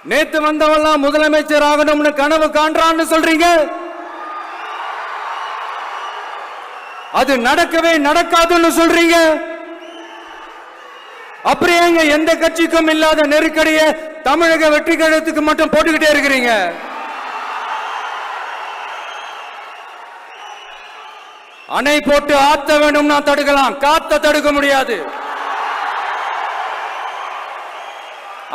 நேத்து வந்தவெல்லாம் முதலமைச்சர் ஆகணும்னு கனவு காண்றான்னு சொல்றீங்க. அது நடக்கவே நடக்காதுன்னு சொல்றீங்க. அப்படியே எந்த கட்சிக்கும் இல்லாத நெருக்கடியை தமிழக வெற்றி கழகத்துக்கு மட்டும் போட்டுக்கிட்டே இருக்கிறீங்க. அணை போட்டு ஆத்த வேணும்னா தடுக்கலாம், காத்த தடுக்க முடியாது.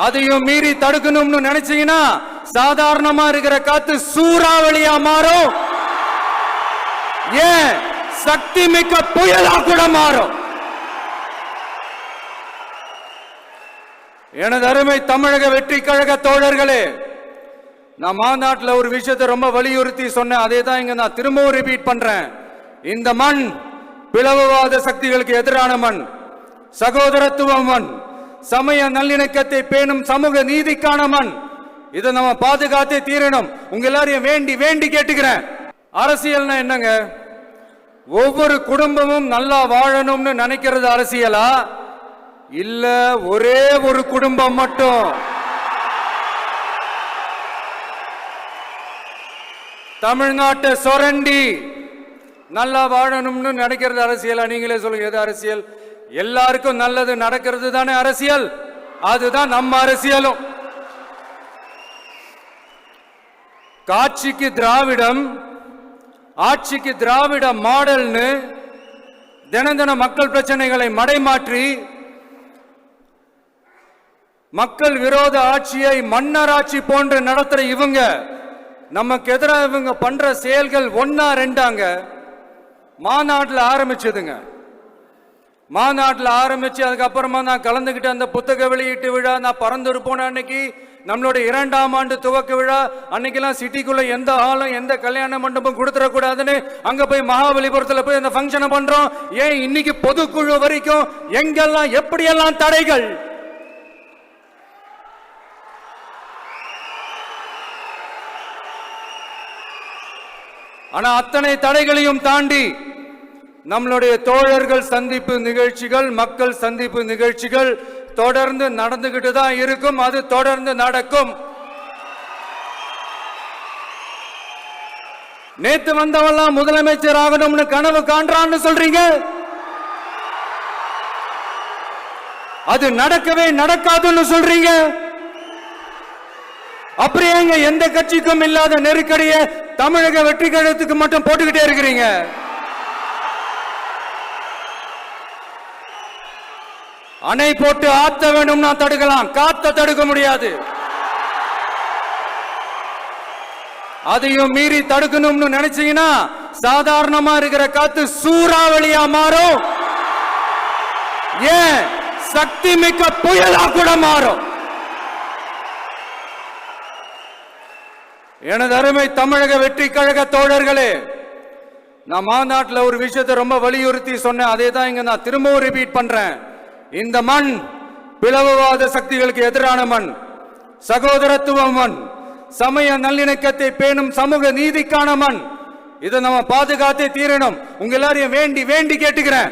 அதையும் மீறி தடுக்கணும்னு நினைச்சீங்கன்னா சாதாரணமா இருக்கிற காத்து சூறாவளியா மாறும். ஏன் சக்தி மிக்க புயலா கூட மாறும். எனது அருமை தமிழக வெற்றி கழக தோழர்களே, நான் மாநாட்டில் ஒரு விஷயத்தை ரொம்ப வலியுறுத்தி சொன்னேன். அதே தான் இங்க நான் திரும்பவும் ரிப்பீட் பண்றேன். இந்த மண் பிளவுவாத சக்திகளுக்கு எதிரான மண், சகோதரத்துவ மண், சமய நல்லிணக்கத்தை பேணும் சமூக நீதிக்கான மண். இதை நம்ம பாதுகாத்தே தீரணும். உங்க எல்லாரையும் வேண்டி வேண்டி கேட்டுக்கிறேன். அரசியல்னா என்னங்க? ஒவ்வொரு குடும்பமும் நல்லா வாழணும்னு நினைக்கிறது அரசியலா? இல்ல ஒரே ஒரு குடும்பம் மட்டும் தமிழ்நாட்டை சொரண்டி நல்லா வாழணும்னு நினைக்கிறது அரசியலா? நீங்களே சொல்லுங்க, எது அரசியல்? எல்லாருக்கும் நல்லது நடக்கிறது தானே அரசியல். அதுதான் நம்ம அரசியலும். காட்சிக்கு திராவிடம், ஆட்சிக்கு திராவிட மாடல்னு தினம் தினம் மக்கள் பிரச்சனைகளை மடைமாற்றி மக்கள் விரோத ஆட்சியை மன்னராட்சி போன்று நடத்துற இவங்க நமக்கு எதிராக இவங்க பண்ற செயல்கள் ஒன்னா ரெண்டாங்க. மாநாட்டில் ஆரம்பிச்சதுங்க. மாநாட்டில் ஆரம்பிச்சு அதுக்கப்புறமா நான் கலந்துகிட்ட அந்த புத்தக வெளியீட்டு விழா, நான் பறந்துரு போன அன்னைக்கு நம்மளுடைய 2ஆம் ஆண்டு துவக்க விழா அன்னைக்கெல்லாம் சிட்டிக்குள்ள எந்த ஆளும் எந்த கல்யாண மண்டபம் கொடுத்துடக்கூடாதுன்னு அங்க போய் மகாபலிபுரத்தில் போய் அந்த ஃபங்க்ஷனை பண்றோம். ஏன் இன்னைக்கு பொதுக்குழு வரைக்கும் எங்கெல்லாம் எப்படியெல்லாம் தடைகள். ஆனா அத்தனை தடைகளையும் தாண்டி நம்மளுடைய தோழர்கள் சந்திப்பு நிகழ்ச்சிகள், மக்கள் சந்திப்பு நிகழ்ச்சிகள் தொடர்ந்து நடந்துகிட்டு தான் இருக்கும். அது தொடர்ந்து நடக்கும். நேத்து வந்தவெல்லாம் முதலமைச்சர் ஆகணும்னு கனவு காண்றான்னு சொல்றீங்க. அது நடக்கவே நடக்காதுன்னு சொல்றீங்க. அப்படியே எந்த கட்சிக்கும் இல்லாத நெருக்கடியை தமிழக வெற்றி கழகத்துக்கு மட்டும் போட்டுக்கிட்டே இருக்கிறீங்க. அணை போட்டு ஆத்த வேணும்னா தடுக்கலாம், காத்த தடுக்க முடியாது. அதையும் மீறி தடுக்கணும்னு நினைச்சீங்கன்னா சாதாரணமா இருக்கிற காத்து சூறாவளியா மாறும். ஏன் சக்தி மிக்க புயலா கூட மாறும். எனது அருமை தமிழக வெற்றி கழக தோழர்களே, நான் மாநாட்டில் ஒரு விஷயத்தை ரொம்ப வலியுறுத்தி சொன்னேன். அதே தான் இங்க நான் திரும்பவும் ரிப்பீட் பண்றேன். இந்த மண் பிளவுவாத சக்திகளுக்கு எதிரான மண், சகோதரத்துவ மண், சமய நல்லிணக்கத்தை பேணும் சமூக நீதிக்கான மண். இதை நம்ம பாதுகாத்தே தீரணும். உங்க எல்லாரையும் வேண்டி வேண்டி கேட்டுக்கிறேன்.